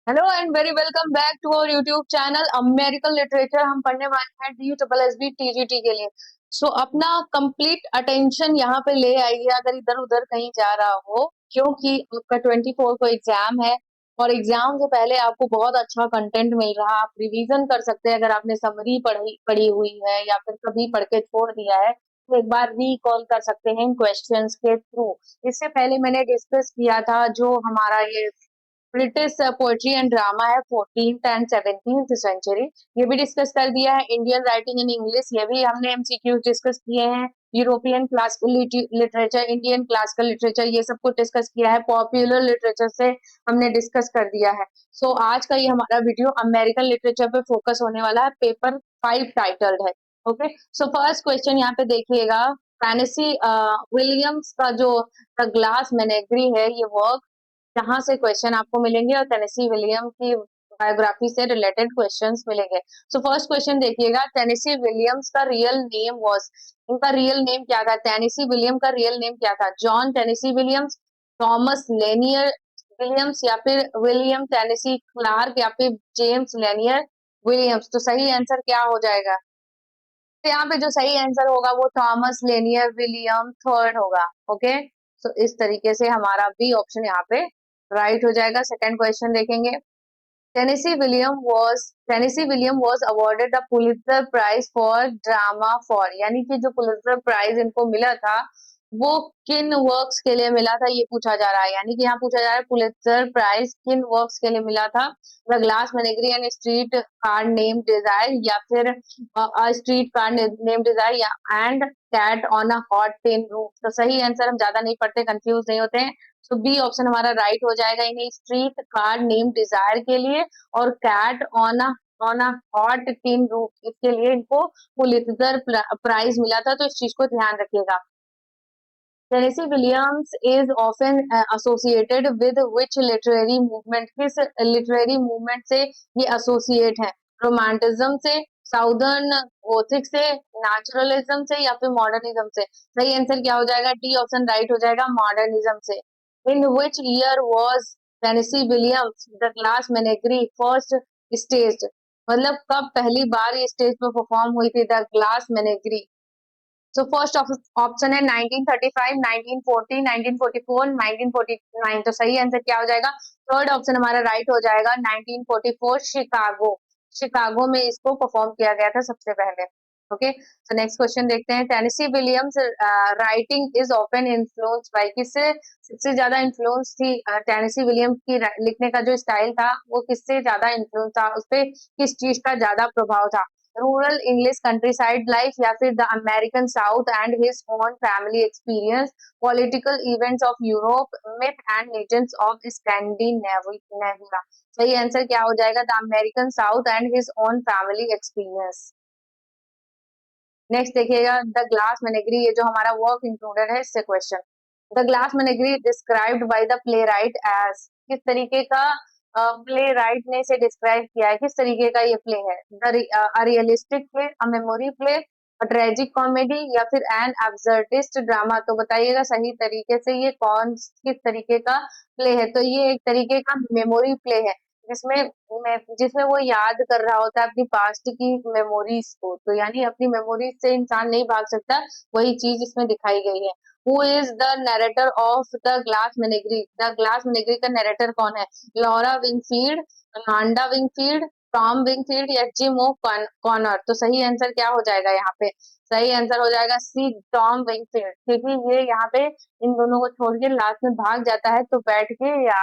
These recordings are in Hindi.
Hello and very welcome back to our YouTube channel American literature. हम पढ़ने वाले हैं D triple S B TGT के लिए। अपना कंप्लीट अटेंशन यहाँ पे ले आइए अगर इधर उधर कहीं जा रहा हो, क्योंकि आपका 24 को एग्जाम है और एग्जाम से पहले आपको बहुत अच्छा कंटेंट मिल रहा है। आप रिवीजन कर सकते हैं अगर आपने समरी पढ़ी पढ़ी हुई है या फिर कभी पढ़ के छोड़ दिया है तो एक बार रिकॉल कर सकते हैं इन क्वेश्चंस के थ्रू। इससे पहले मैंने डिस्कस किया था जो हमारा ये ब्रिटिश पोएट्री एंड ड्रामा है 14th एंड 17th सेंचुरी, ये भी डिस्कस कर दिया है। इंडियन राइटिंग इन इंग्लिश, ये भी हमने एमसीक्यू डिस्कस किए हैं। European classical literature, Indian classical literature, ये सब कुछ डिस्कस किया है। पॉपुलर लिटरेचर से हमने डिस्कस कर दिया है। आज का ये हमारा वीडियो अमेरिकन लिटरेचर पे फोकस होने वाला है। पेपर 5 टाइटल्ड है। ओके, फर्स्ट क्वेश्चन यहाँ पे देखिएगा। टेनेसी विलियम्स का जो द ग्लास मेनेगरी है, ये वर्क जहां से क्वेश्चन आपको मिलेंगे और टेनेसी विलियम की बायोग्राफी से रिलेटेड क्वेश्चंस मिलेंगे। फर्स्ट क्वेश्चन देखिएगा, टेनेसी विलियम्स का रियल नेम वाज, इनका रियल नेम क्या था? टेनेसी विलियम का रियल नेम क्या था? John Tennessee Williams, Thomas linear Williams, या फिर विलियम टेनेसी क्लार्क, या फिर जेम्स लेनियर विलियम्स। तो सही आंसर क्या हो जाएगा? तो यहाँ पे जो सही आंसर होगा वो थॉमस लेनियर विलियम थर्ड होगा। ओके, इस तरीके से हमारा बी ऑप्शन यहाँ पे राइट हो जाएगा। सेकंड क्वेश्चन देखेंगे। Tennessee William was awarded the Pulitzer prize for drama for, यानी कि जो पुलित्जर प्राइज इनको मिला था वो किन वर्क्स के लिए मिला था, ये पूछा जा रहा है। यानी कि यहाँ पूछा जा रहा है पुलित्जर प्राइज किन वर्क्स के लिए मिला था? The glass menagerie and streetcar named desire, या फिर स्ट्रीट कार नेम डिजायर, या and cat on a hot tin roof. तो सही आंसर, हम ज्यादा नहीं पढ़ते, कंफ्यूज नहीं होते हैं, बी ऑप्शन हमारा राइट हो जाएगा। इन्हें स्ट्रीट कार नेम डिजायर के लिए और cat on a hot tin roof, इसके लिए इनको पुलित्जर प्राइज मिला था। तो इस चीज को ध्यान रखिएगा। Tennessee Williams is often associated with which literary movement, किस लिटरेरी मूवमेंट से ये एसोसिएट है? रोमांटिज्म से, साउदर्न गोथिक से, नेचुरलिज्म से, या फिर मॉडर्निज्म से? सही आंसर क्या हो जाएगा? डी ऑप्शन राइट हो जाएगा, मॉडर्निज्म से। In which year was Tennessee Williams the glass menagerie first stage, मतलब कब पहली बार ये स्टेज पर परफॉर्म हुई थी the glass menagerie? First option है 1935, 1940, 1944, 1949। तो सही आंसर क्या हो जाएगा? थर्ड ऑप्शन हमारा राइट हो जाएगा, 1944, शिकागो। शिकागो में इसको परफॉर्म किया गया था सबसे पहले। ओके, तो नेक्स्ट क्वेश्चन देखते हैं। Tennessee Williams writing is often influence by, किससे सबसे ज्यादा इन्फ्लुएंस थी? टेनेसी विलियम्स की लिखने का जो स्टाइल था वो किससे ज्यादा इन्फ्लुएंस था, उस पर किस चीज का ज्यादा प्रभाव था? रूरल इंग्लिश कंट्रीसाइड लाइफ, या फिर the American South and his own family experience, political events of Europe, myth and legends of Scandinavia. सही आंसर क्या हो जाएगा? The American South and his own family experience. Next देखिएगा, द ग्लास मेनेगरी, ये जो हमारा वर्क इंक्लूडेड है इससे question. The glass menagerie described by the playwright as, किस तरीके का प्ले राइट ने इसे डिस्क्राइब किया है? किस तरीके का ये प्ले है? Realistic play, a memory play, a tragic comedy, या फिर एन एब्सर्डिस्ट ड्रामा? तो बताइएगा सही तरीके से ये किस तरीके का प्ले है? तो ये एक तरीके का मेमोरी प्ले है, जिसमें जिसमें वो याद कर रहा होता है अपनी पास्ट की मेमोरीज को। तो यानी अपनी मेमोरीज से इंसान नहीं भाग सकता, वही चीज इसमें दिखाई गई है। Who is the narrator of the glass menagerie? The glass menagerie का नरेटर कौन है? Laura Wingfield, Amanda Wingfield, Tom Wingfield, या जिम ओ कॉनर? तो सही आंसर क्या हो जाएगा यहाँ पे? सही आंसर हो जाएगा सी, टॉम विंगफील्ड, क्योंकि ये यहाँ पे इन दोनों को छोड़ के लास्ट में भाग जाता है तो बैठ के या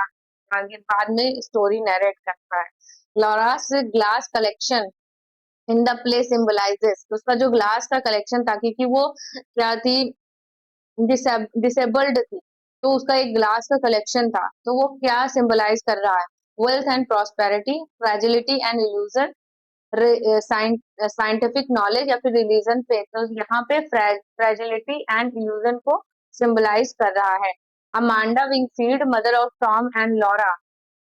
आगे बाद में स्टोरी नरेट करता है। Laura's glass collection in the play symbolises, उसका जो ग्लास का कलेक्शन था, क्योंकि वो क्या थी, डिसेबल्ड थी, तो उसका एक ग्लास का कलेक्शन था, तो वो क्या सिंबलाइज कर रहा है? Wealth and prosperity, fragility and illusion, scientific knowledge, या फिर रिलीजन पे? तो यहाँ पे फ्रेजिलिटी एंड इल्यूजन को सिंबलाइज कर रहा है। Amanda Wingfield, mother of Tom and Laura,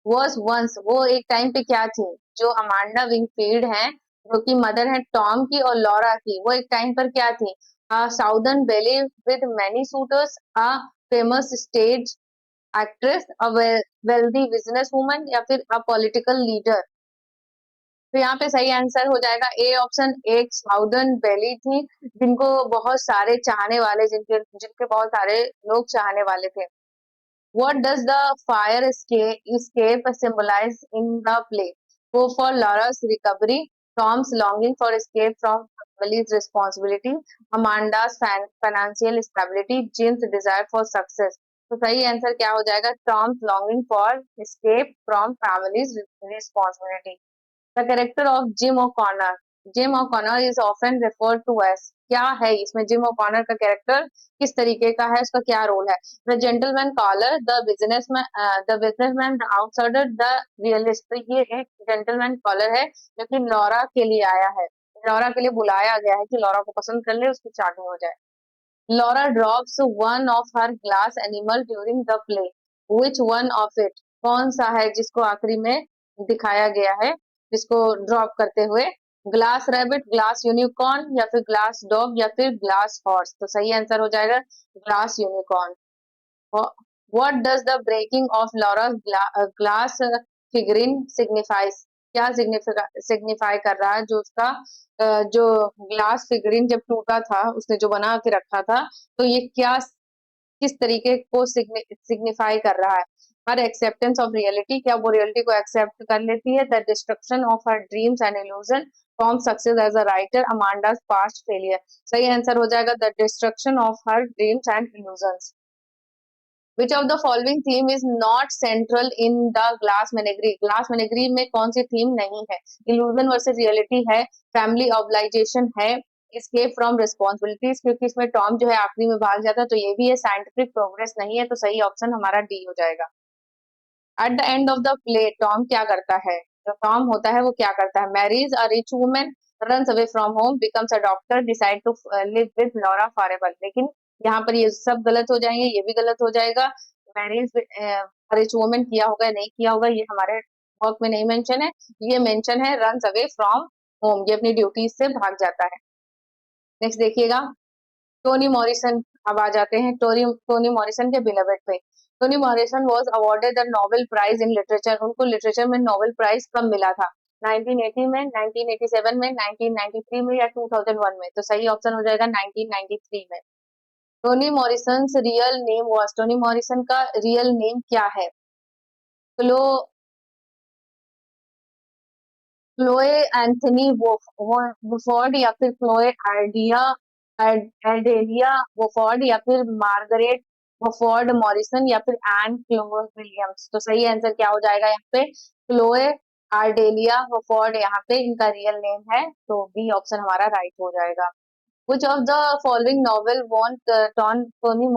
was once, वो एक टाइम पे क्या थी? जो अमांडा विंगफील्ड है, जो कि मदर है टॉम की और लॉरा की, वो एक टाइम पर क्या थी? साउदर्न बेले with many suitors, a famous stage actress, a wealthy business woman या फिर अ पॉलिटिकल लीडर। तो यहाँ पे सही आंसर हो जाएगा ए ऑप्शन, एक साउदर्न बेली थी जिनको बहुत सारे चाहने वाले, जिनके जिनके बहुत सारे लोग चाहने वाले थे। What does the fire escape symbolize in the play? Go for Laura's recovery, Tom's longing for escape from family's responsibility, Amanda's financial stability, Jim's desire for success. तो सही आंसर क्या हो जाएगा? Tom's longing for escape from family's responsibility. The character of Jim O'Connor. Jim O'Connor is often referred to as, क्या है इसमें जिम ओकॉनर का कैरेक्टर किस तरीके का है, उसका क्या रोल है? The gentleman caller, the businessman, the outsider, the realist. तो ये एक जेंटलमैन कॉलर है जो कि लॉरा के लिए आया है, लॉरा के लिए बुलाया गया है कि लॉरा को पसंद कर ले, उसकी शादी हो जाए। Laura drops one of her glass animal during the play. Which one of it? कौन सा है जिसको आखिरी में दिखाया गया है, जिसको ड्रॉप करते हुए? ग्लास रैबिट, ग्लास यूनिकॉर्न या फिर ग्लास डॉग या फिर ग्लास हॉर्स। तो सही आंसर हो जाएगा glass unicorn. What does the breaking of Laura's glass figurine signifies? क्या सिग्निफाई कर रहा है जो उसका जो ग्लास फिगरिन जब टूटा था, उसने जो बना के रखा था, तो ये क्या किस तरीके को सिग्निफाई कर रहा है? हर एक्सेप्टेंस ऑफ रियलिटी, क्या वो रियलिटी को एक्सेप्ट कर लेती है? The destruction of her dreams and illusion, from success as a writer, Amanda's past failure. सही आंसर हो जाएगा the destruction of her dreams and illusions. Which of the following theme is not central in the Glass Menagerie? Glass Menagerie में कौन सी थीम नहीं है? Illusion versus reality है, family obligation है, escape from responsibilities, क्योंकि इसमें टॉम जो है आखिरी में भाग जाता है, तो ये भी है, साइंटिफिक प्रोग्रेस नहीं है, तो सही ऑप्शन हमारा डी हो जाएगा। Eight the end of the play Tom क्या करता है? जो टॉम होता है वो क्या करता है? Marries a rich woman, runs away from home, becomes a doctor, decide to live with Laura forever. लेकिन यहाँ पर ये सब गलत हो जाएंगे, ये भी गलत हो जाएगा। मैरिज रिच वुमन किया होगा, नहीं किया होगा, ये हमारे वर्क में नहीं मेंशन है। ये मेंशन है रन्स अवे फ्रॉम होम, ये अपनी ड्यूटीज से भाग जाता है। नेक्स्ट देखिएगा, टोनी मॉरिसन। अब आ जाते हैं टोनी मॉरिसन के बिलवेड पे। Toni Morrison was awarded the Nobel prize in literature. उनको लिटरेचर में नोबेल प्राइज कब मिला था? 1980 में, 1987 में, 1993 में या 2001 में? तो सही ऑप्शन हो जाएगा 1993 में। Tony Morrison real name was, Tony Morrison का रियल नेम क्या है? क्लो क्लोए एंथनी वुफॉर्ड या फिर क्लोए एडेलिया वुफॉर्ड या फिर मार्गरेट वुफॉर्ड मॉरिसन या फिर एन क्लोज विलियम्स। तो सही आंसर क्या हो जाएगा यहाँ पे? क्लोए आर्डेलिया वुफॉर्ड यहाँ पे इनका रियल नेम है, तो बी ऑप्शन हमारा राइट हो जाएगा। Which of the following novel won Tony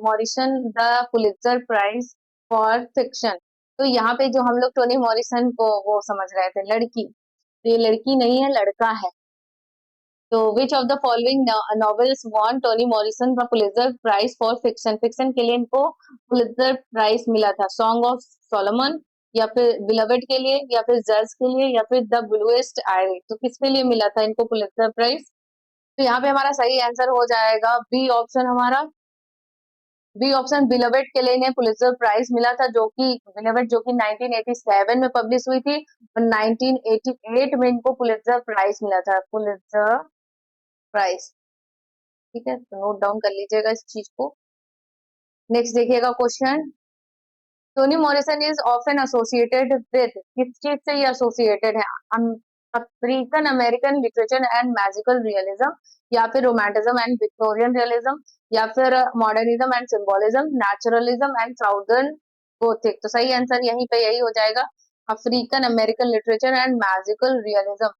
Morrison the Pulitzer Prize for Fiction? तो यहाँ पे जो हम लोग टोनी मॉरिसन को वो समझ रहे थे लड़की, तो ये लड़की नहीं है, लड़का है। तो which of the following novels won Toni Morrison the Pulitzer prize for fiction? Fiction के लिए इनको पुलित्जर प्राइज मिला था। सॉन्ग ऑफ सोलोमन या फिर बिलवेड के लिए या फिर जज के लिए या फिर द ब्लूएस्ट आइरी। तो किसके लिए मिला था इनको पुलित्जर प्राइज? तो यहाँ पे हमारा सही आंसर हो जाएगा बी ऑप्शन हमारा। बी ऑप्शन, बिलवेड के लिए इन्हें पुलित्जर प्राइज मिला था, जो कि 1987 में पब्लिश हुई थी, और 1988 में इनको पुलित्जर प्राइज मिला था, पुलित्जर प्राइज। ठीक है, तो नोट डाउन कर लीजिएगा इस चीज को। नेक्स्ट देखिएगा question, Tony Morrison is often associated with, किस चीज से ये एसोसिएटेड है? African American literature and magical realism या फिर रोमांटिज्म एंड विक्टोरियन रियलिज्म या फिर modernism and symbolism, naturalism and southern Gothic. तो सही आंसर यहीं पे यही हो जाएगा, African American literature and magical realism.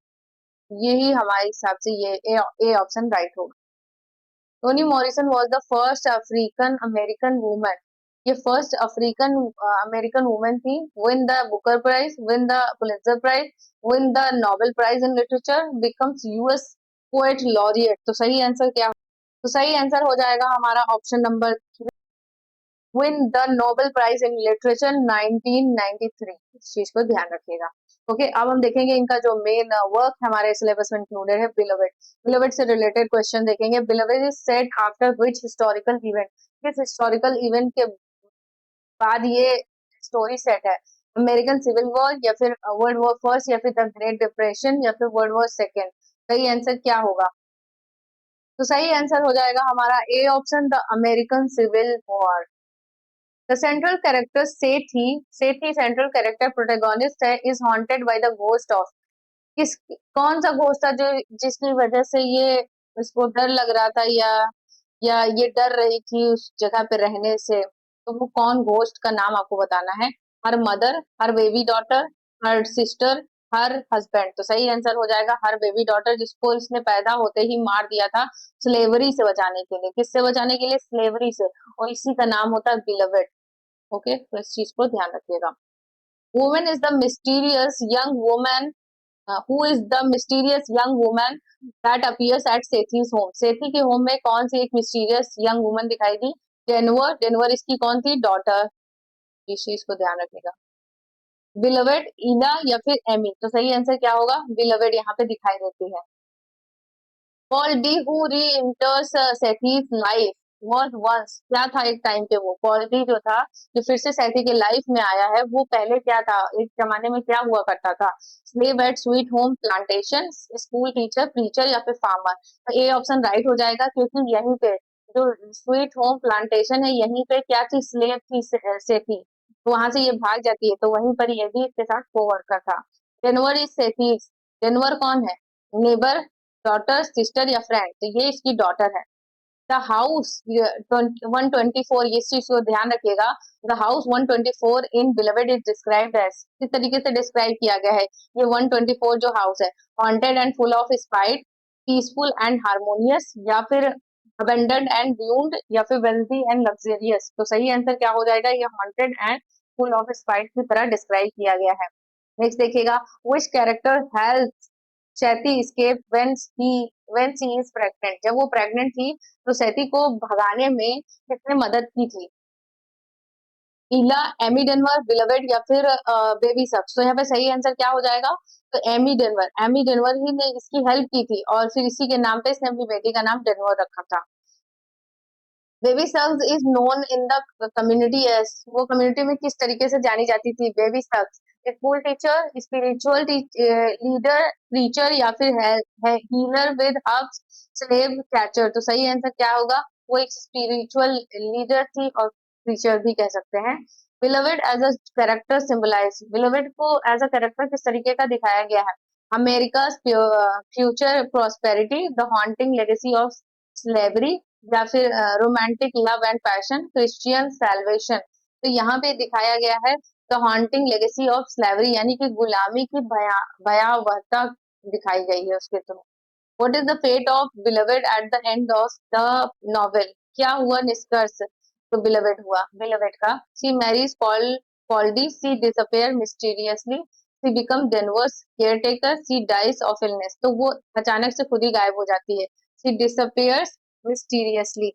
यही हमारे हिसाब से ये ए ऑप्शन राइट होगा। Tony Morrison was the first African American woman, ये फर्स्ट अफ्रीकन अमेरिकन वुमन थी win the Booker prize, win the Pulitzer prize, win the Nobel prize in literature, becomes US poet laureate. तो सही आंसर क्या? तो सही आंसर हो जाएगा हमारा option number, win the Nobel prize in literature 1993। इस चीज को ध्यान रखिएगा। ओके, अब हम देखेंगे इनका जो मेन वर्क हमारे सिलेबस में इंक्लूडेड है, बिलवेड। बिलवेड से रिलेटेड क्वेश्चन देखेंगे। Beloved is set after which historical event? किस हिस्टोरिकल इवेंट के बाद ये स्टोरी सेट है? अमेरिकन सिविल वॉर या फिर वर्ल्ड वॉर फर्स्ट या फिर द ग्रेट डिप्रेशन या फिर वर्ल्ड वॉर सेकेंड? सही आंसर क्या होगा? तो सही आंसर हो जाएगा हमारा A option, the American Civil War. The central character Sethe central character protagonist है, is haunted by the ghost of, किस कौन सा घोस्ट था जो जिसकी वजह से ये इसको डर लग रहा था, या ये डर रही थी उस जगह पे रहने से? तो वो कौन घोस्ट का नाम आपको बताना है। Her mother, her baby daughter, her sister, her husband? तो सही आंसर हो जाएगा हर बेबी डॉटर, जिसको इसने पैदा होते ही मार दिया था स्लेवरी से बचाने के लिए। किससे बचाने के लिए? स्लेवरी से। और इसी का नाम होता है बिलवेड। ओके, तो इस चीज को ध्यान रखिएगा। Women is the mysterious young woman, who is the mysterious young woman that appears at सेठी's home? सेठी के होम में कौन सी एक मिस्टीरियस यंग वुमन दिखाई दी? डेनवर, डेनवर इसकी कौन थी? डॉटर। इस चीज को ध्यान रखिएगा। बिलवेड, इला या फिर एमी? तो सही आंसर क्या होगा? बिलवेड यहाँ पे दिखाई देती है। पॉल डी हु री इंटर्स सेठीज लाइफ वॉज वंस, क्या था एक टाइम पे वो? पॉल डी जो था, जो फिर से सेठी के लाइफ में आया है, वो पहले क्या था, एक जमाने में क्या हुआ करता था? Slave at Sweet Home plantation, school teacher, preacher या फिर फार्मर? तो ए ऑप्शन राइट हो जाएगा, क्योंकि यहीं पे जो स्वीट होम प्लांटेशन है, यहीं पे क्या थी? स्लेव थी सेठी। तो वहां से ये भाग जाती है, तो वहीं पर ये भी इसके साथ कोवर्कर था। डेनवर इज सेठीज, डेनवर कौन है? नेबर, डॉटर, सिस्टर या फ्रेंड? तो ये इसकी डॉटर है। द हाउस 124, ये चीज को ध्यान रखिएगा। The house 124 in Beloved is described as, किस तरीके से डिस्क्राइब किया गया है ये 124 जो हाउस है? Haunted and full of spite, peaceful and harmonious, या फिर अबेंडन्ड एंड ड्यूम्ड, या फिर वेल्थी एंड लग्जरियस? तो सही आंसर क्या हो जाएगा? ये haunted and full of spite की तरह डिस्क्राइब किया गया है। नेक्स्ट देखिएगा, which character help Sethe escape when she is pregnant? जब वो प्रेग्नेंट थी तो सैती को भगाने में किसने मदद की थी? इला, एमी डेनवर, बिलवेड या फिर बेबी सक्स? तो यहाँ पे सही आंसर क्या हो जाएगा? तो एमी डेनवर ही ने इसकी हेल्प की थी, और फिर इसी के नाम पे इसने अपनी बेटी का नाम डेनवर रखा था। Baby Suggs is known in the community as, वो कम्युनिटी में किस तरीके से जानी जाती थी Baby Suggs? School teacher, spiritual leader, preacher या फिर healer with herbs, slave catcher? तो सही आंसर क्या होगा? वो एक स्पिरिचुअल लीडर थी और प्रीचर भी कह सकते हैं। Beloved as a character symbolize, Beloved को एज अ कैरेक्टर किस तरीके का दिखाया गया है? America future prosperity, the haunting legacy of slavery, या फिर romantic love and passion, Christian salvation? तो यहाँ पे दिखाया गया है the haunting legacy of slavery, यानी कि गुलामी की भयावहता दिखाई गई है उसके through. What is the fate of Beloved at the end of the novel? क्या हुआ निष्कर्ष तो बिलवेड का? She marries Paul D, she disappear mysteriously, she become Denver's caretaker, she dies of illness? तो वो अचानक से खुद ही गायब हो जाती है। सी डिसअपियर्स मिस्टीरियसली।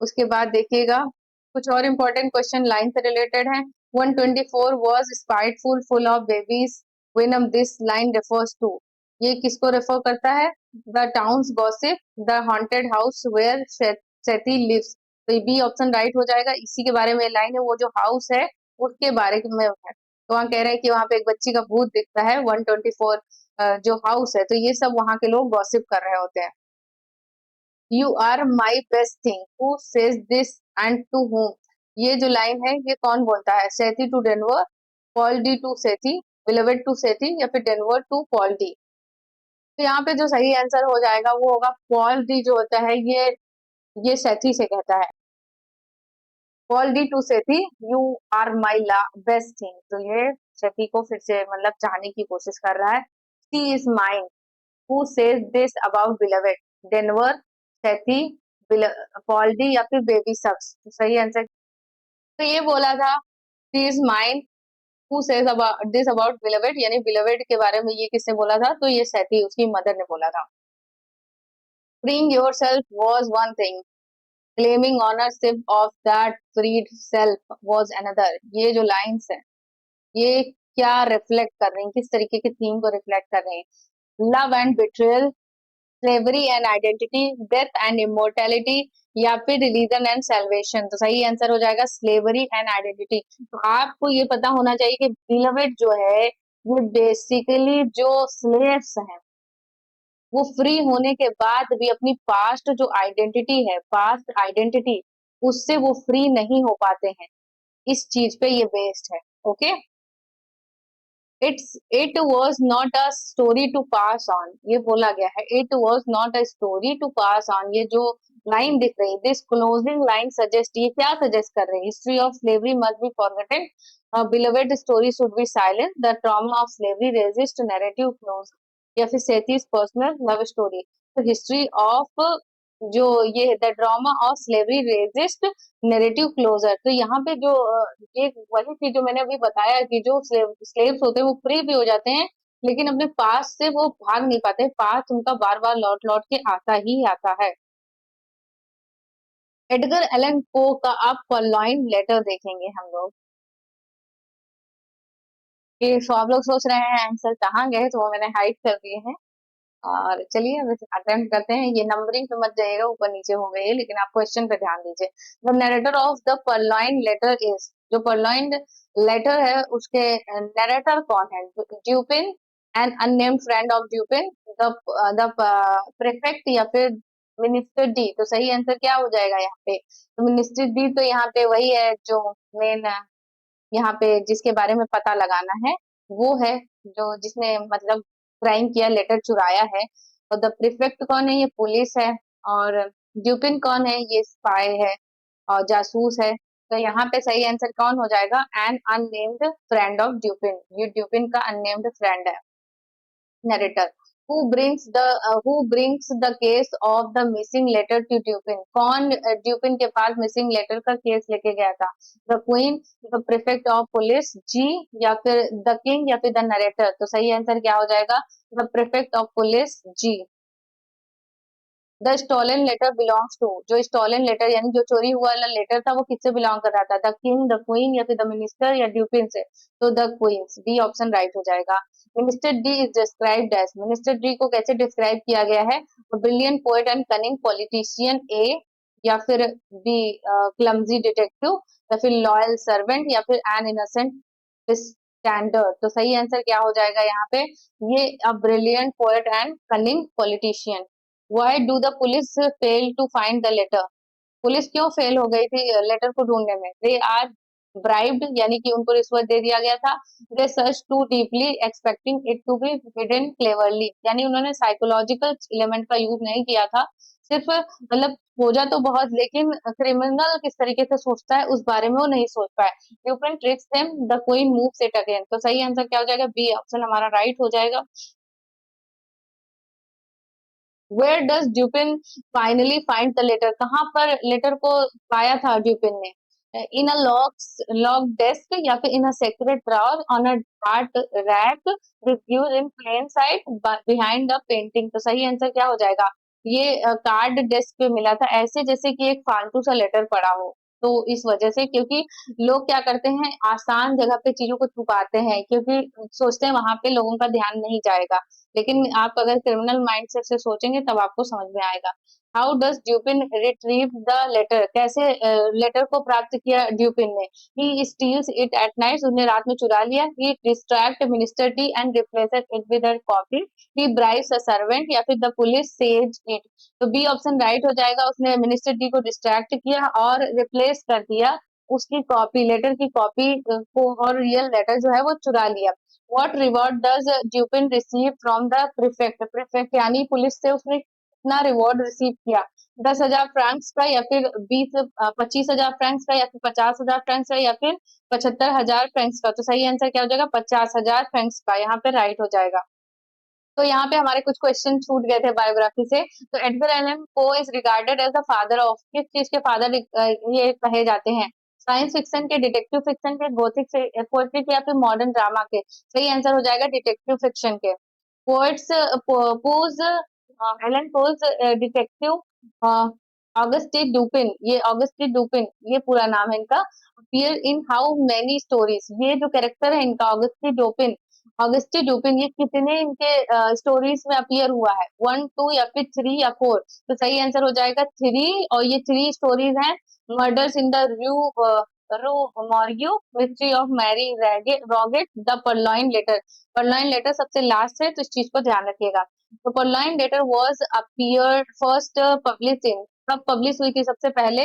उसके बाद देखिएगा, कुछ और इंपॉर्टेंट क्वेश्चन लाइन से रिलेटेड है। 124 was spiteful, full of babies. When this line refers to, ये किसको रेफर करता है? The town's gossip, the haunted house where सेती lives। तो बी ऑप्शन राइट हो जाएगा, इसी के बारे में लाइन है, वो जो हाउस है उसके बारे में है। तो वहाँ कह रहे हैं कि वहाँ पे एक बच्ची का भूत दिखता है 124 जो हाउस है, तो ये सब वहाँ के लोग गॉसिप कर रहे होते हैं। You are my best thing, who says this and to whom? ये जो लाइन है ये कौन बोलता है? Sethe to Denver, Paul D to Sethe, Beloved to Sethe या फिर डेनवर टू पॉल डी? तो यहाँ पे जो सही आंसर हो जाएगा वो होगा पॉल डी जो होता है ये सेती से कहता है। Paul D to Sethe, you are my best thing. तो ये सेती को फिर से मतलब चाहने की कोशिश कर रहा है। She is mine, who says this about Beloved? Denver, Sethe, Paul D या फिर बेबी सक्स? तो सही आंसर, तो ये बोला था she is mine, who says about this about beloved, यानी बिलवेड के बारे में ये किसने बोला था? तो ये सेती उसकी मदर ने बोला था। Freeing yourself was one thing, claiming ownership of that freed self was another. ये जो लाइंस है ये क्या रिफ्लेक्ट कर रही हैं, किस तरीके के थीम को रिफ्लेक्ट कर रहे हैं? Love and betrayal, slavery and identity, death and immortality, या फिर रिलीजन एंड सेल्वेशन। तो सही आंसर हो जाएगा स्लेवरी एंड आइडेंटिटी। तो आपको ये पता होना चाहिए कि बिलवेड जो है ये बेसिकली जो स्लेव्स हैं वो फ्री होने के बाद भी अपनी पास्ट जो आइडेंटिटी है, पास्ट आइडेंटिटी, उससे वो फ्री नहीं हो पाते हैं। इस चीज पे ये बेस्ड है। Okay, it was not a story to pass on, ये बोला गया है it was not a story to pass on. ये जो लाइन दिख रही है, दिस क्लोजिंग लाइन सजेस्ट, ये क्या सजेस्ट कर रही है? History of slavery must be forgotten, Beloved story should be silent, the trauma of slavery resist narrative close, या फिर सेतीस पर्सनल लव स्टोरी। तो हिस्ट्री ऑफ जो ये the drama of slavery resist narrative closure, तो यहाँ पे जो ये वही चीज जो मैंने अभी बताया कि जो स्लेव्स होते हैं वो फ्री भी हो जाते हैं, लेकिन अपने पास से वो भाग नहीं पाते, पास उनका बार बार लौट लौट के आता ही आता है। एडगर एलन पो का आप पर्लॉइन लेटर देखेंगे हम लोग, कि सब लोग सोच रहे हैं आंसर कहाँ गए, तो वो मैंने हाइड कर दिए हैं। और चलिए अब अटेम्प्ट करते हैं। ये नंबरिंग पे मत जाइएगा, ऊपर नीचे हो गई है, लेकिन आप क्वेश्चन पे ध्यान दीजिए। The narrator of the purloined letter is, जो पर्लॉइन लेटर है उसके नरेटर कौन है? Dupin, an unnamed friend of Dupin, the the prefect, या फिर मिनिस्टर डी। तो सही आंसर क्या हो जाएगा यहाँ पे? तो मिनिस्टर डी तो यहाँ पे वही है जो मेन यहाँ पे जिसके बारे में पता लगाना है, वो है जो जिसने मतलब क्राइम किया, लेटर चुराया है। और द प्रीफेक्ट कौन है? ये पुलिस है। और ड्यूपिन कौन है? ये स्पाई है और जासूस है। तो यहाँ पे सही आंसर कौन हो जाएगा? An unnamed friend of Dupin, ये ड्यूपिन का अननेम्ड फ्रेंड है, narrator. Who brings the case of the missing letter to Dupin, कौन ड्यूपिन के पास मिसिंग लेटर का केस लेके गया था? The queen, the prefect of police, G, या फिर द किंग, या फिर द नरेटर। तो सही आंसर क्या हो जाएगा? द प्रीफेक्ट ऑफ पुलिस, जी। The stolen letter belongs to, जो स्टोलन लेटर यानी जो चोरी हुआ वाला लेटर था वो किससे बिलोंग कर रहा था? द किंग, द क्वीन, या फिर द मिनिस्टर, या ड्यूपिन से? तो the queen's, D option right हो जाएगा। Minister D is described as, minister D को कैसे डिस्क्राइब किया गया है? Brilliant poet and cunning politician, A, या फिर बी क्लमजी डिटेक्टिव, या फिर लॉयल सर्वेंट, या फिर एन इनोसेंट स्टैंडर्ड। तो सही आंसर क्या हो जाएगा यहाँ पे? ये a brilliant poet and cunning politician. Why do the police fail to find the letter? Police क्यों फेल हो गई थी लेटर को ढूंढने में? दे आर ब्राइब्ड, यानी कि उनको रिश्वत दे दिया गया था। They search too deeply expecting it to be hidden cleverly, यानी उन्होंने साइकोलॉजिकल एलिमेंट का यूज नहीं किया था। सिर्फ मतलब खोजा तो बहुत, लेकिन क्रिमिनल किस तरीके से सोचता है उस बारे में वो नहीं सोच पाए। Dupin tricks them, the queen moves it again. तो सही आंसर क्या हो जाएगा? बी ऑप्शन हमारा राइट हो जाएगा। Where does Dupin finally find the letter, कहाँ पर लेटर को पाया था ड्यूपिन ने? इन अ लॉक डेस्क, या फिर in a secret drawer, on a dark rack, refuse in plain sight, behind the painting. तो सही आंसर क्या हो जाएगा? ये कार्ड डेस्क पे मिला था, ऐसे जैसे कि एक फालतू सा लेटर पड़ा हो। तो इस वजह से, क्योंकि लोग क्या करते हैं, आसान जगह पे चीजों को छुपाते हैं, क्योंकि सोचते हैं वहां पे लोगों का ध्यान नहीं जाएगा। लेकिन आप अगर क्रिमिनल माइंडसेट से सोचेंगे तब आपको समझ में आएगा। How does Dupin retrieve the letter, कैसे लेटर को प्राप्त किया ड्यूपिन ने? He steals it at night, उसने रात में चुरा लिया। He distract minister T and replaces it with a copy. He bribes a servant, या फिर द पुलिस सेज इट। तो बी ऑप्शन राइट हो जाएगा, उसने मिनिस्टर टी को डिस्ट्रैक्ट किया और रिप्लेस कर दिया उसकी कॉपी, लेटर की कॉपी को, और रियल लेटर जो है वो चुरा लिया। What reward does Dupin receive from the prefect? Prefect यानी पुलिस से उसने कितना रिवॉर्ड रिसीव किया? 10,000 फ्रैंक्स का, या फिर 25,000 फ्रैंक्स का, या फिर 50,000 फ्रैंक्स का, या फिर 75,000 फ्रैंक्स का? तो सही आंसर क्या हो जाएगा? 50,000 फ्रैंक्स का, यहाँ पे राइट हो जाएगा। तो यहाँ पे हमारे कुछ क्वेश्चन छूट गए थे बायोग्राफी से। तो Edgar Allan Poe is regarded as the father of, किस चीज के फादर ये कहे जाते हैं? साइंस फिक्शन के, डिटेक्टिव फिक्शन के, गोथिक पोएट्री के, या फिर मॉडर्न ड्रामा के? सही आंसर हो जाएगा डिटेक्टिव फिक्शन के। Poets Poe's Allan Poe's detective Auguste Dupin, ये ऑगस्टी डुपिन ये पूरा नाम है इनका। Appear in how many stories, ये जो कैरेक्टर है इनका ऑगस्टी डुपिन ऑगस्टी ड्यूपिन, ये कितने इनके स्टोरीज में अपीयर हुआ है, 1 2 या फिर 3 या 4? तो सही आंसर हो जाएगा 3, और ये 3 स्टोरीज हैं। Murders in the Rue Morgue, mystery of Marie Roget, the purloined letter. Purloined letter सबसे लास्ट है, तो इस चीज को ध्यान रखिएगा। तो purloined letter was appear first publish in, कब पब्लिश हुई थी सबसे पहले?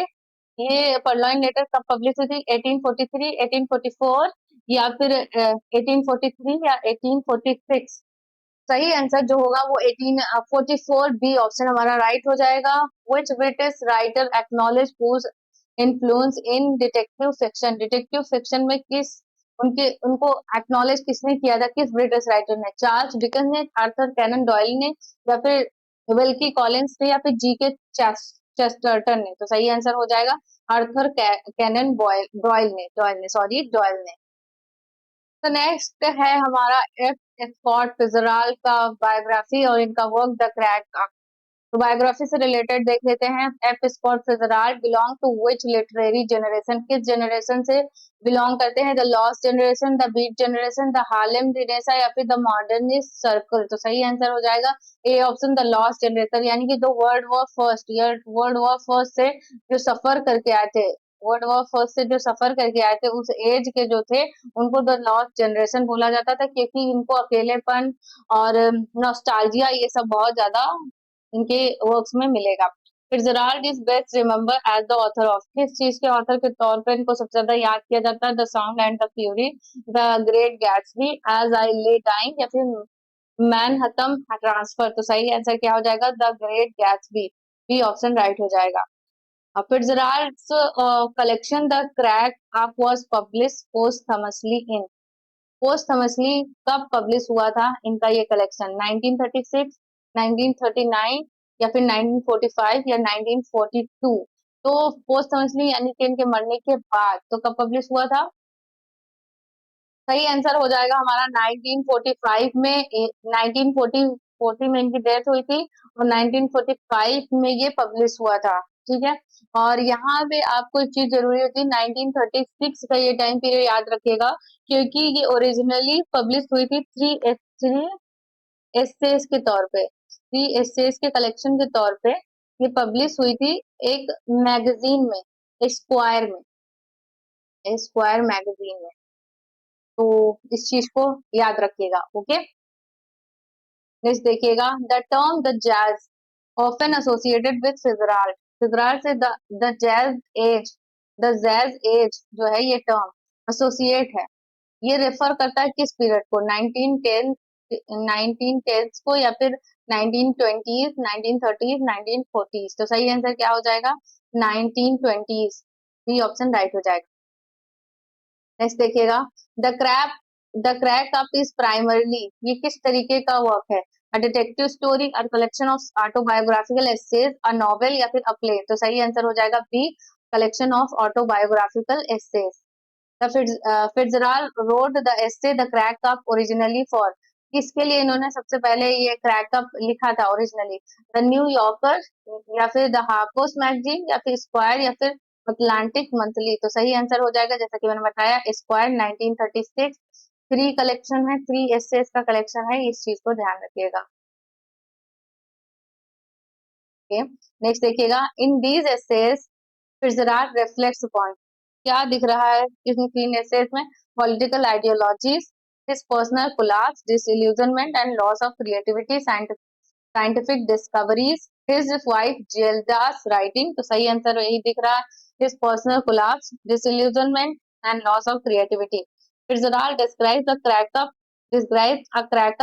ये परलॉइन लेटर कब पब्लिश हुई थी? 1843, 1844 या फिर 1843 या 1846? सही आंसर जो होगा वो 1844 बी ऑप्शन हमारा राइट हो जाएगा। Which British writer acknowledge whose influence in detective fiction? Detective fiction में किस उनके उनको एक्नॉलेज किसने किया था, किस ब्रिटिश राइटर ने? चार्ल्स डिकन ने, आर्थर कैनन डॉयल ने, या फिर विल्की कॉलिंस ने, या फिर जी के चेस्टरटन ने? तो सही आंसर हो जाएगा आर्थर कैनन डॉयल ने, सॉरी डॉयल ने। तो नेक्स्ट है हमारा एफ स्कॉट फिtzgerald का बायोग्राफी और इनका वर्क द क्रैक का। तो बायोग्राफी से रिलेटेड देख लेते हैं। F Scott Fitzgerald belong to which literary generation? किस जनरेशन से बिलोंग करते हैं? The lost generation, the beat generation, the Harlem renaissance, या फिर द मॉडर्निस्ट सर्कल? तो सही आंसर हो जाएगा ए ऑप्शन, द लॉस्ट जनरेशन, यानी कि दो वर्ल्ड वॉर फर्स्ट से जो सफर करके आए थे, वर्ल्ड वॉर फर्स्ट से जो सफर करके आए थे, उस एज के जो थे उनको द लॉस्ट जनरेशन बोला जाता था, क्योंकि इनको अकेलेपन और नॉस्टैल्जिया ये सब बहुत ज्यादा इनके वर्क्स में मिलेगा। Fitzgerald is best remember as the author of, किस चीज के ऑथर के तौर पर इनको सबसे ज्यादा याद किया जाता है? The sound and the fury, the great Gatsby, as I lay dying, या फिर मैनहट्टन ट्रांसफर? तो सही आंसर क्या हो जाएगा? The great Gatsby, B option right हो जाएगा। फिtzgerald's collection The Crack Up was published posthumously in, posthumously कब पब्लिश हुआ था इनका ये कलेक्शन? 1936, 1939, या फिर 1945 या 1942? तो पोस्टमसली यानी कि इनके मरने के बाद, तो कब पब्लिश हुआ था? सही आंसर हो जाएगा हमारा 1945 में। 1940 में इनकी डेथ हुई थी और 1945 में ये पब्लिश हुआ था। ठीक है, और यहाँ पे आपको एक चीज जरूरी होती है, 1936 का ये टाइम पीरियड याद रखिएगा, क्योंकि ये ओरिजिनली पब्लिश हुई थी थ्री एसेस के तौर पे, थ्री एसेस के कलेक्शन के तौर पे ये पब्लिश हुई थी एक मैगजीन में, एस्क्वायर में, एस्क्वायर मैगजीन में। तो इस चीज को याद रखिएगा। ओके, नेक्स्ट देखिएगा, the term the jazz often associated with Fitzgerald, Fitzgerald से the jazz age, the jazz age जो है ये टर्म एसोसिएट है, ये रेफर करता है किस पीरियड को? 1910, 1910 को, या फिर 1920s, 1930s, 1940s? तो सही आंसर क्या हो जाएगा? 1920s, बी ऑप्शन राइट हो जाएगा। नेक्स्ट देखिएगा, the crap the crack up is primarily, ये किस तरीके का वर्क है? A detective story, a collection of autobiographical essays, a novel, या फिर अ प्ले? तो सही आंसर हो जाएगा B, collection of autobiographical essays. The Fitzgerald wrote the essay The Crack Up originally for, किसके लिए इन्होंने सबसे पहले ये क्रैक अप लिखा था ओरिजिनली? द न्यू यॉर्कर, या फिर द हार्पर्स मैगजीन, या फिर स्क्वायर, या फिर अटलांटिक मंथली? तो सही आंसर हो जाएगा, जैसा कि मैंने बताया, स्क्वायर 1936। थ्री कलेक्शन है, थ्री एसेस का कलेक्शन है, इस चीज को ध्यान रखिएगा। नेक्स्ट देखिएगा, in these essays Fitzgerald reflects upon, क्या दिख रहा है इन तीन एसेस में? Political ideologies, his personal collapse, disillusionment and loss of creativity, scientific discoveries, his wife Zelda's writing? तो सही आंसर यही दिख रहा है, his personal collapse, disillusionment and loss of creativity. Fitzgerald describes the crack up, describes a crack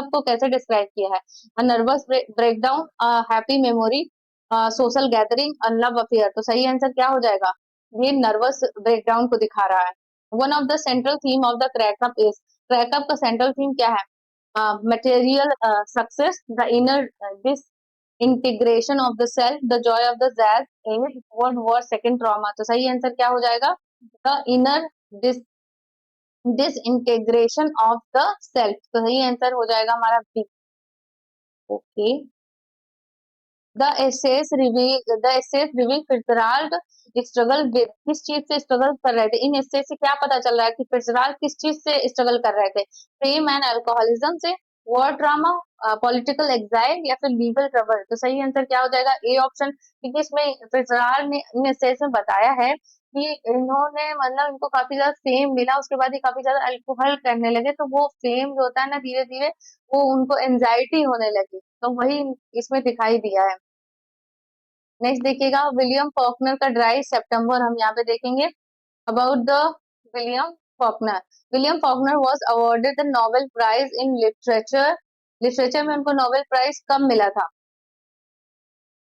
up को कैसे डिस्क्राइब किया है? a nervous breakdown, a happy memory, social gathering, a love affair? तो सही आंसर क्या हो जाएगा? ये नर्वस ब्रेकडाउन को दिखा रहा है। One of the central theme of the crackup is, crackup का सेंट्रल थीम क्या है? Material success, the inner disintegration of the self, the joy of the jazz, World War second trauma? तो सही आंसर क्या हो जाएगा? The inner disintegration of the self. तो सही आंसर हो जाएगा हमारा B. Okay, the essays reveal Fitzgerald struggle with, किस चीज से स्ट्रगल कर रहे थे। इन एसे से क्या पता चल रहा है कि फिट्जराल्ड किस चीज से स्ट्रगल कर रहे थे। फेम एंड अल्कोहलिज्म से, वॉर ड्रामा, पॉलिटिकल एग्जाइल या फिर लीगल ट्रबल। तो सही आंसर क्या हो जाएगा, ए ऑप्शन, क्योंकि इसमें फिट्जराल्ड ने इन एसेस में बताया है कि इन्होंने मतलब इनको काफी ज्यादा फेम मिला, उसके बाद ये काफी ज्यादा अल्कोहल करने लगे, तो वो फेम जो होता है ना धीरे धीरे वो उनको एंजाइटी होने लगी, तो वही इसमें दिखाई दिया है। नेक्स्ट देखिएगा, विलियम फॉकनर का ड्राई सितंबर, हम यहाँ पे देखेंगे about the William Faulkner. William Faulkner was awarded the Nobel prize in literature, literature में उनको नोबेल प्राइज कब मिला था।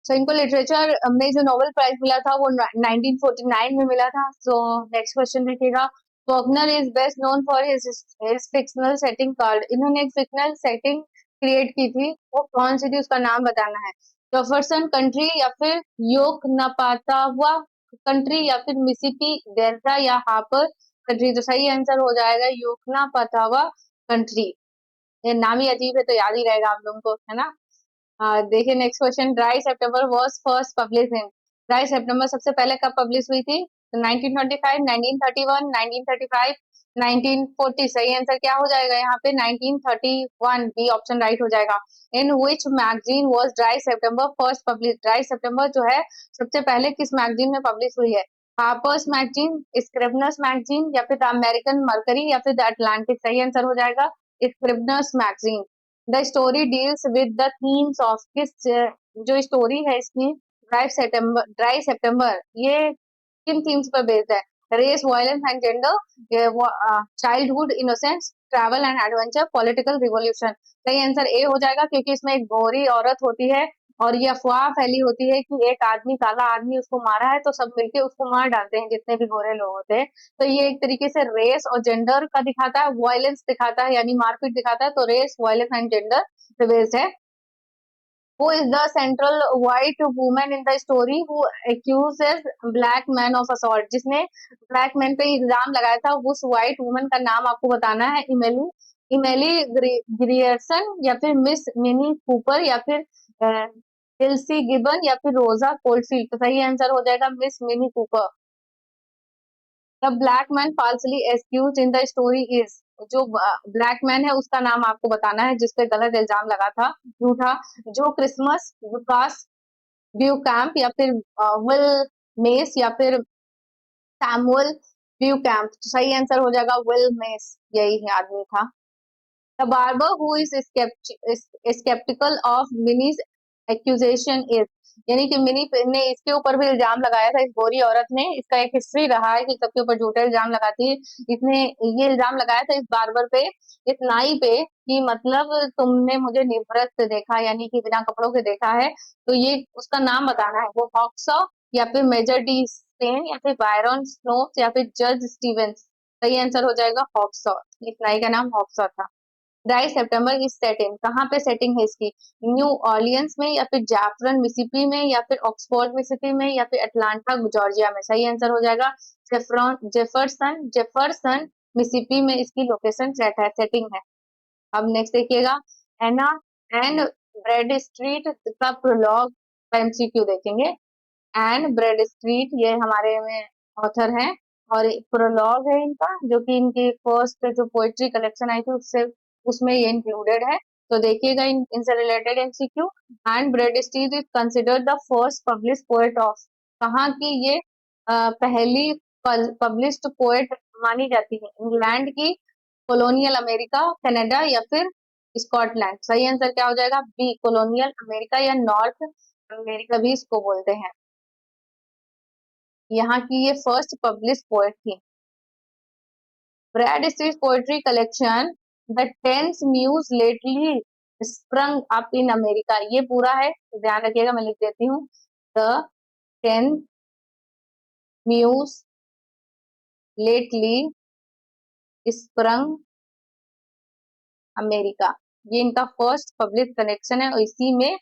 सो इनको लिटरेचर में जो नोबेल प्राइज मिला था वो 1949 में मिला था। सो नेक्स्ट क्वेश्चन देखिएगा, Faulkner is best known for his fictional setting card. इन्होंने एक फिक्शनल सेटिंग क्रिएट की थी, वो कौन सी थी उसका नाम बताना है। जेफरसन कंट्री या फिर योक नपातावा कंट्री या फिर मिसिसिपी डेल्टा या हापर कंट्री। तो सही आंसर हो जाएगा योकना पतावा कंट्री। ये नाम ही अजीब है तो याद ही रहेगा आप लोगों को, है ना। देखिए next question, Dry September was first publish in. Dry September सबसे पहले कब पब्लिश हुई थी, तो 1925, 1931, 1935, 1940। सही आंसर क्या हो जाएगा यहाँ पे 1931, बी ऑप्शन राइट हो जाएगा। In which magazine was Dry September first publish. Dry September जो है सबसे पहले किस मैगजीन में पब्लिश हुई है, हार्पर्स मैगजीन, स्क्रिबनर्स मैगजीन या फिर द अमेरिकन मर्करी या फिर द अटलांटिक। सही आंसर हो जाएगा Scribner's magazine. The story deals with the themes of, किस जो स्टोरी है इसकी ड्राई सितंबर ये किन थीम्स पर बेस्ड है, race, violence and gender, childhood innocence, travel and adventure, political revolution. सही आंसर ए हो जाएगा, क्योंकि इसमें एक गोरी औरत होती है और ये अफवाह फैली होती है कि एक आदमी, काला आदमी उसको मारा है, तो सब मिलके उसको मार डालते हैं जितने भी गोरे लोग होते हैं। तो ये एक तरीके से रेस और जेंडर का दिखाता है, वायलेंस दिखाता है यानी मारपीट दिखाता है, तो race, violence and gender based है। Who is the central white woman in the story who accuses black man of assault? जिसने ब्लैक मैन पे इल्जाम लगाया था, उस व्हाइट वुमन का नाम आपको बताना है। इमेली, ग्रियर्सन या फिर मिस मिनी कूपर या फिर हिल्सी गिबन या फिर रोजा कोल्डफील्ड। तो सही आंसर हो जाएगा Miss Minnie Cooper. The black man falsely accuse in the story is, जो ब्लैक मैन है उसका नाम आपको बताना है जिसपे गलत इल्जाम लगा था, झूठा, जो क्रिसमस, लुकास व्यू कैंप या फिर विल मेस या फिर सैमुअल व्यू कैंप। तो सही आंसर हो जाएगा विल मेस, यही है आदमी था। The barber who is sceptical of Minnie's accusation is, यानी कि मिनी ने इसके ऊपर भी इल्जाम लगाया था, इस गोरी औरत ने, इसका एक हिस्ट्री रहा है कि सबके ऊपर झूठे इल्जाम लगाती है। इसने ये इल्जाम लगाया था इस बार्बर पे, इस नाई पे, कि मतलब तुमने मुझे निवृत्त देखा यानी कि बिना कपड़ों के देखा है। तो ये उसका नाम बताना है, वो हॉक्सॉ या फिर मेजर डी स्टेन या फिर बायरन स्नोक्स या फिर जज स्टीवेंस। सही आंसर हो जाएगा हॉक्सॉ, इस नाई का नाम हॉक्सॉ था। ड्राई सितंबर की सेटिंग कहाँ पे सेटिंग है इसकी, न्यू ऑर्लियंस में या फिर जैफरन मिसिसिपी में या फिर ऑक्सफोर्ड मिसिसिपी में या फिर अटलांटा जॉर्जिया में। सही आंसर हो जाएगा जेफरसन मिसिसिपी में इसकी लोकेशन सेट है, सेटिंग है। अब नेक्स्ट देखिएगा, एना एंड ब्रेड स्ट्रीट का प्रोलॉग का एमसीक्यू देखेंगे। एंड ब्रेड स्ट्रीट ये हमारे में ऑथर हैं और प्रोलॉग है इनका, जो कि इनकी फर्स्ट जो पोएट्री कलेक्शन आई थी उससे उसमें ये इंक्लूडेड है। तो देखिएगा इनसे related MCQ. And bread street is considered the first publish poet of, कहाँ की ये पहली पब्लिश्ड पोएट मानी जाती है, इंग्लैंड की, कॉलोनियल अमेरिका, कनाडा या फिर स्कॉटलैंड। सही आंसर क्या हो जाएगा, बी कॉलोनियल अमेरिका या नॉर्थ अमेरिका भी इसको बोलते हैं। यहाँ की ये फर्स्ट पब्लिश पोएट थी। Bradstreet poetry collection the tenth muse lately sprung up in America, ये पूरा है तो ध्यान रखिएगा, मैं लिख देती हूँ। The tenth muse lately sprung America, ये इनका फर्स्ट पब्लिक कलेक्शन है और इसी में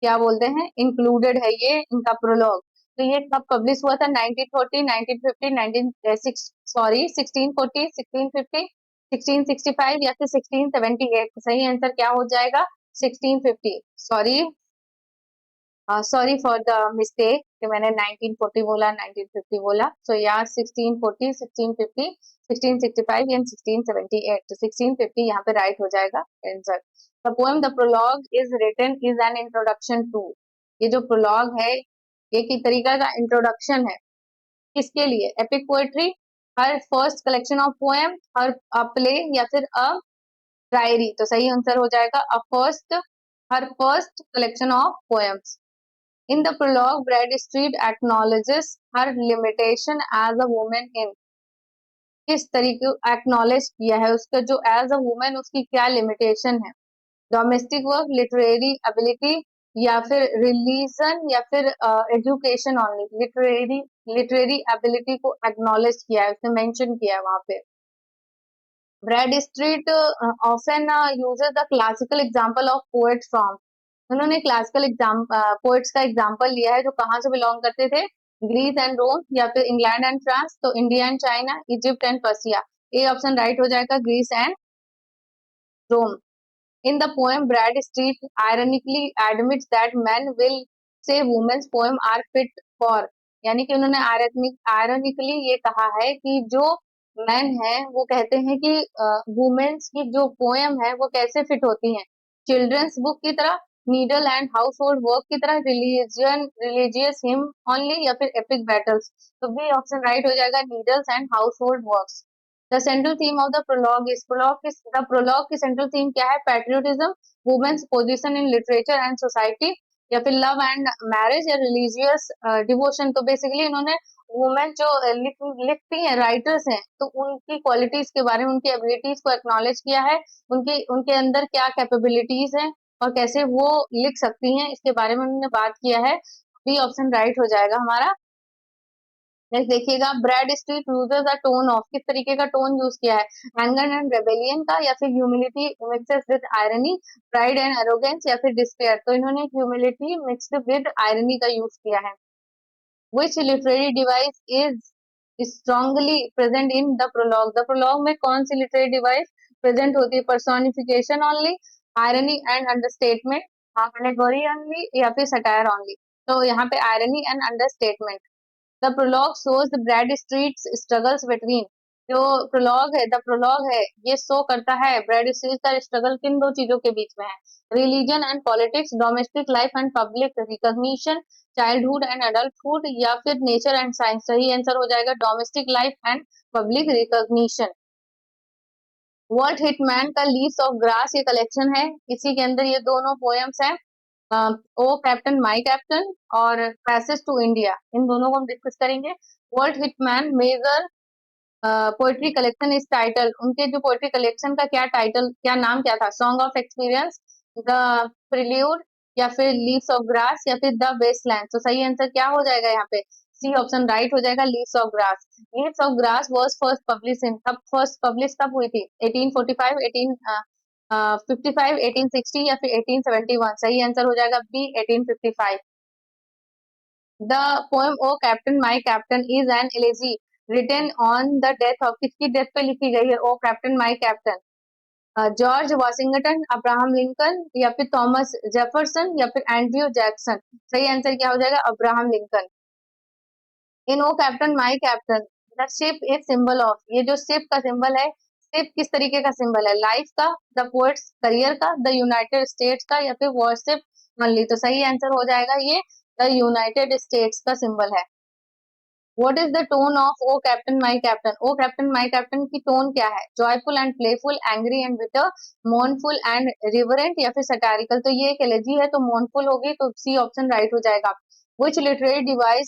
क्या बोलते हैं इंक्लूडेड है ये इनका प्रोलॉग। तो ये कब पब्लिश हुआ था, 1940, 1950, 19 सॉरी 1640, 1650, 1665 या फिर 1678। सही आंसर क्या हो जाएगा 1650, sorry sorry for the mistake कि मैंने 1940 बोला 1950 बोला। सो यार 1640, 1650, 1665 एंड 1678, तो 1650 यहाँ पे राइट हो जाएगा answer. The poem the prologue is written is an introduction to, ये जो प्रोलॉग है एक ही तरीका का इंट्रोडक्शन है किसके लिए, epic poetry, her first collection of poem, her play, या फिर अ डायरी। तो सही आंसर हो जाएगा her first collection of poems. In the prologue, Bradstreet acknowledges her limitation as a woman in, किस तरीके एक्नॉलेज किया है उसका जो एज अ वुमेन उसकी क्या लिमिटेशन है, डोमेस्टिक वर्क, लिटरेरी एबिलिटी, या फिर रिलीजन, या फिर एजुकेशन ऑनली। लिटरेरी एबिलिटी को एक्नॉलेज किया है, उसने मेंशन किया है वहां पे। Bradstreet often uses the classical example of poets from, उन्होंने क्लासिकल एग्जाम पोएट्स का एग्जांपल लिया है जो कहाँ से बिलोंग करते थे, ग्रीस एंड रोम, या फिर इंग्लैंड एंड फ्रांस, तो India and China, Egypt and Persia. A option right हो जाएगा, Greece and Rome. In the poem, Bradstreet ironically admits that men will say women's poem are fit for, यानी कि उन्होंने ironically ये कहा है कि जो men हैं वो कहते हैं कि वुमेन्स की जो पोएम है वो कैसे फिट होती हैं, चिल्ड्रंस बुक की तरह, needle and household work की तरह, रिलीजियस हिम ओनली, या फिर एपिक बैटल्स। तो बी ऑप्शन राइट हो जाएगा, needles and household works. The central theme of the prologue is, prologue की सेंट्रल थीम क्या है, patriotism, women's position in literature and society, या फिर लव एंड मैरिज, या रिलीजियस डिवोशन। तो बेसिकली इन्होंने वुमेन जो लिखती हैं, राइटर्स हैं, तो उनकी क्वालिटीज के बारे में, उनकी एबिलिटीज को एक्नॉलेज किया है, उनके उनके अंदर क्या कैपेबिलिटीज हैं और कैसे वो लिख सकती हैं, इसके बारे में उन्होंने बात किया है। बी ऑप्शन राइट हो जाएगा हमारा। नेक्स्ट देखिएगा, Bradstreet uses the tone of, किस तरीके का टोन यूज किया है, एंगर एंड रेबेलियन का, या फिर humility mixes with irony, pride and arrogance, या फिर डिस्पेयर। तो इन्होंने ह्यूमिलिटी मिक्स्ड विद आयरनी का यूज किया है। Which literary device is strongly present in the prologue? The prologue में कौन सी literary device present होती है, personification only, irony and understatement, allegory only, या फिर satire only। तो यहाँ पे irony and understatement। The prologue shows Bradstreet's struggles between, जो प्रोलॉग है ये शो करता है ब्रैडस्ट्रीट का स्ट्रगल किन दो चीजों के बीच में है, religion and politics, domestic life and public recognition, childhood and adulthood, या फिर नेचर एंड साइंस। सही आंसर हो जाएगा domestic life and public recognition. Walt Whitman का लीव्स ऑफ ग्रास ये कलेक्शन है, इसी के अंदर ये दोनों पोएम्स हैं, ओ कैप्टन माई कैप्टन और पैसेज टू इंडिया, इन दोनों को हम डिस्कस करेंगे। Walt Whitman major poetry collection इस टाइटल, उनके जो पोएट्री कलेक्शन का क्या टाइटल, क्या नाम क्या था, song of experience, the prelude, या फिर लीव्स ऑफ ग्रास, या फिर द वेस्टलैंड। तो सही आंसर क्या हो जाएगा यहाँ पे, सी ऑप्शन राइट हो जाएगा, leaves of grass. Leaves of grass was first publish in, कब फर्स्ट पब्लिश कब हुई थी, 1845, 55, 1860, या फिर 1871। सही आंसर हो जाएगा B 1855। The poem O captain my Captain is an elegy written on the death of, किसकी डेथ पे लिखी गई है O captain my Captain, George Washington, Abraham Lincoln, या फिर थॉमस जेफरसन, या फिर एंड्रयू जैक्सन। सही आंसर क्या हो जाएगा, Abraham Lincoln. In O captain my captain the ship is symbol of, ये जो शिप का सिंबल है, शिप किस तरीके का सिंबल है, लाइफ का, द पोएट्स करियर का, द यूनाइटेड स्टेट्स का, या फिर वॉरशिप ओनली। तो सही आंसर हो जाएगा ये द यूनाइटेड स्टेट्स का सिंबल है। What is the tone of O captain my Captain, O captain my Captain की टोन क्या है, joyful and playful, angry and bitter, mournful and reverent, या फिर सटारिकल। तो ये एक एलेजी है तो मोर्नफुल होगी, तो सी ऑप्शन राइट हो जाएगा। Which literary device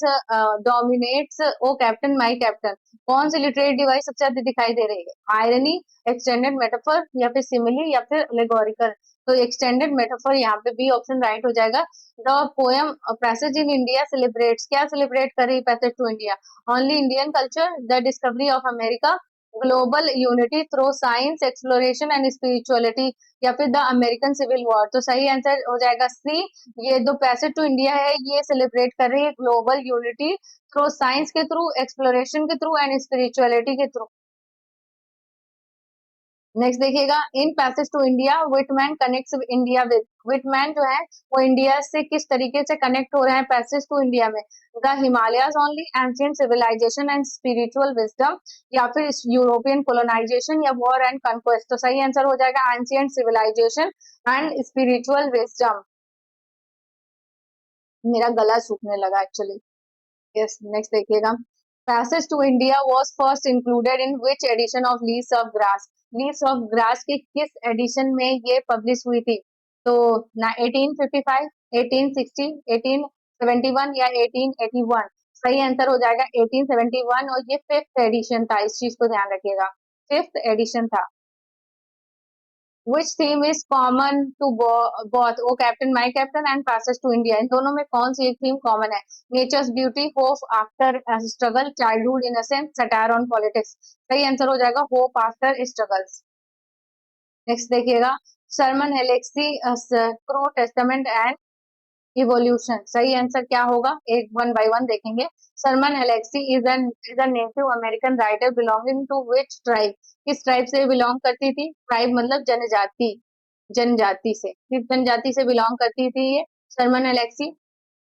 dominates O captain my captain, कौन सी लिटरेरी डिवाइस सबसे ज्यादा दिखाई दे रही है, आयरनी, एक्सटेंडेड मेटाफर, या फिर सिमिली, या फिर एलेगोरिकल। तो एक्सटेंडेड मेटाफर यहाँ पे बी ऑप्शन राइट हो जाएगा। The poem passage in India celebrates, क्या सेलिब्रेट कर रही है passage to India, only Indian culture, the discovery of America, global unity through science exploration and spirituality, या फिर द अमेरिकन सिविल वॉर। तो सही आंसर हो जाएगा सी, ये जो पैसेज टू इंडिया है ये सेलिब्रेट कर रही है ग्लोबल यूनिटी थ्रू साइंस के थ्रू, एक्सप्लोरेशन के थ्रू एंड स्पिरिचुअलिटी के थ्रू। नेक्स्ट देखिएगा, in Passage to India Whitman connects India with, Whitman जो है वो इंडिया से किस तरीके से कनेक्ट हो रहे हैं पैसेज टू इंडिया में, the Himalayas only, ancient civilization and spiritual wisdom, या फिर यूरोपियन कोलोनाइजेशन या वॉर एंड कन्क्वेस्ट। तो सही आंसर हो जाएगा ancient civilization and spiritual wisdom. मेरा गला सूखने लगा एक्चुअली। यस, नेक्स्ट देखिएगा, passage to India was first included in which edition of leaves of grass, leaves of grass के किस एडिशन में ये पब्लिश हुई थी? तो ना 1855, 1860, 1871 या 1881। सही आंसर हो जाएगा 1871, और ये फिफ्थ एडिशन था, इस चीज को ध्यान रखिएगा, फिफ्थ एडिशन था। Which theme is common to both O Captain, My Captain and Passage to India? इन दोनों में कौन सी एक थीम कॉमन है? Nature's beauty, hope after a struggle, childhood innocence, satire on politics। सही आंसर हो जाएगा hope after struggles। नेक्स्ट देखिएगा, Sherman Alexie Crow Testament and evolution. सही आंसर क्या होगा, एक वन बाय वन देखेंगे। Sherman Alexie is a native American writer belonging to which tribe, किस ट्राइब से बिलोंग करती थी? ट्राइब मतलब जनजाति, जनजाति से, किस जनजाति से बिलोंग करती थी ये Sherman Alexie?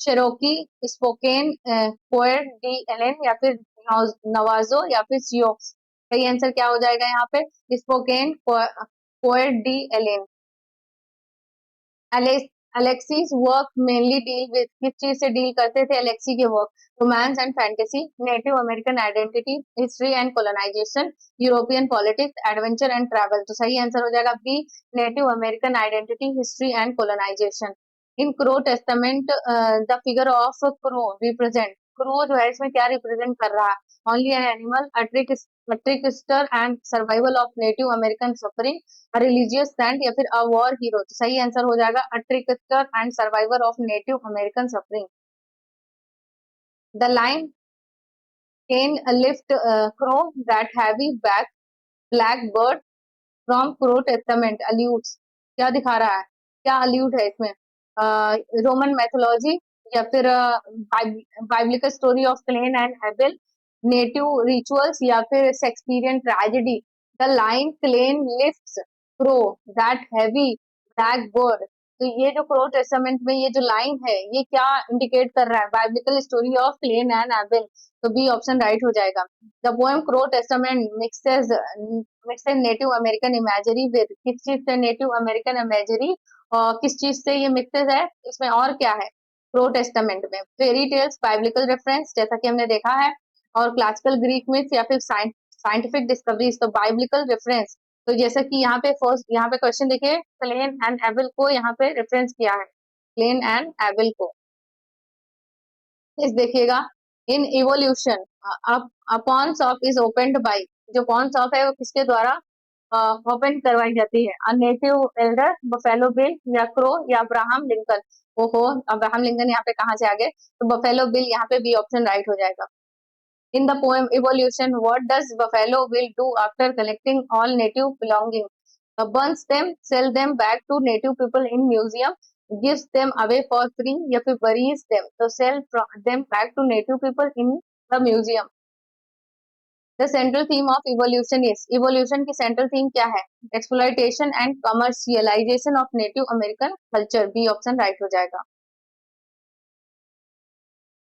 Cherokee, Spokane, poet D Allen, या फिर नवाजो, या फिर सियोक्स। सही आंसर क्या हो जाएगा यहाँ पे? Spokane, poet D Allen. Alexie's work mainly deal with, किस चीज से डील करते थे अलेक्सी के work? Romance and fantasy, native American identity, history and colonization, European politics, adventure and travel. तो सही आंसर हो जाएगा B, native American identity, history and colonization. In Crow Testament the figure of Crow represent, Crow जो है इसमें क्या रिप्रेजेंट कर रहा है? Only an animal, a trickster and survival of Native American suffering, a religious saint, या फिर a war hero। तो सही आंसर हो जाएगा a trickster and survivor of Native American suffering। The line can lift crow that heavy back black bird from crow testament alludes, क्या दिखा रहा है, क्या allude है इसमें? रोमन मैथोलॉजी, या फिर biblical story of Cain and Abel, native rituals, या फिर Shakespearean tragedy. The line Cain lifts crow that heavy black bird, तो ये जो क्रो टेस्टामेंट में ये जो लाइन है ये क्या इंडिकेट कर रहा है? Biblical story of Cain and Abel. तो बी ऑप्शन राइट हो जाएगा। The poem Crow Testament mixes native American imagery with, किस चीज से नेटिव अमेरिकन इमेजरी, और किस चीज से ये मिक्सेस है इसमें, और क्या है प्रो टेस्टामेंट में? फेरी टेल्स, बाइबलिकल रेफरेंस जैसा कि हमने देखा है, और क्लासिकल ग्रीक मिथ्स, या फिर साइंटिफिक डिस्कवरीज। तो बाइबलिकल रेफरेंस, तो जैसा कि यहाँ पे फर्स्ट, यहाँ पे क्वेश्चन देखिए, क्लेन एंड एबल को यहाँ पे रेफरेंस किया है, क्लेन एंड एबल को। इस देखिएगा, in evolution upon shop is opened by, जो पॉन शॉप है वो किसके द्वारा ओपन करवाई जाती है? A native Elder, buffalo bill, या क्रो, या अब्राहम लिंकन। ओहो, अब्राहम लिंकन यहाँ पे कहाँ से आ गए? तो बफेलो बिल यहाँ पे बी ऑप्शन राइट हो जाएगा। In the poem Evolution, what does Buffalo Bill do after collecting all native belongings? Burns them, sell them back to native people in museum, gives them away for free, या फिर buries them, तो sell them back to native people in the museum। The central theme of evolution is, evolution की central theme क्या है? Exploitation and commercialization of Native American culture। B option right हो जाएगा।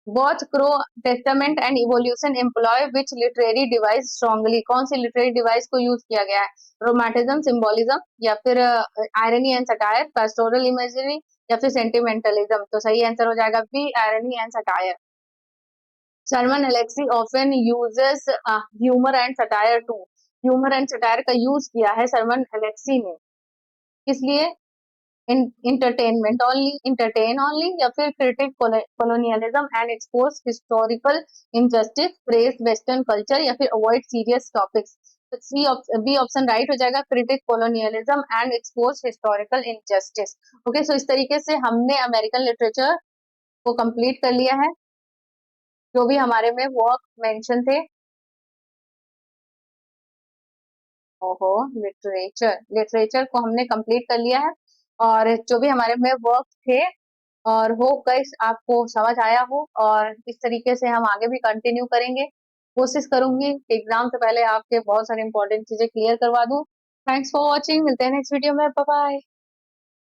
Both Crow Testament and Evolution employ which literary device strongly? कौन सी literary device को यूज किया गया है? रोमांटिज्म, सिंबोलिज्म, या फिर irony and satire, pastoral imagery, या फिर सेंटिमेंटलिज्म। तो सही आंसर हो जाएगा B, irony and satire. Sherman Alexie often uses humour and satire to, humour and satire का यूज किया है शर्मन एलेक्सी ने, किस लिए? entertainment only, entertain only, या फिर critic colonialism and expose historical injustice, praise western culture, या फिर avoid serious topics। तो सी बी ऑप्शन राइट हो जाएगा, critic colonialism and expose historical injustice. Okay, so इस तरीके से हमने अमेरिकन लिटरेचर को कंप्लीट कर लिया है, जो भी हमारे में वर्क मेंशन थे। ओहो, लिटरेचर, लिटरेचर को हमने कंप्लीट कर लिया है, और जो भी हमारे में वर्क थे, और होप गाइस आपको समझ आया हो, और इस तरीके से हम आगे भी कंटिन्यू करेंगे। कोशिश करूंगी एग्जाम से पहले आपके बहुत सारी इंपॉर्टेंट चीजें क्लियर करवा दूं। थैंक्स फॉर वॉचिंग, मिलते हैं नेक्स्ट वीडियो में, बाय बाय।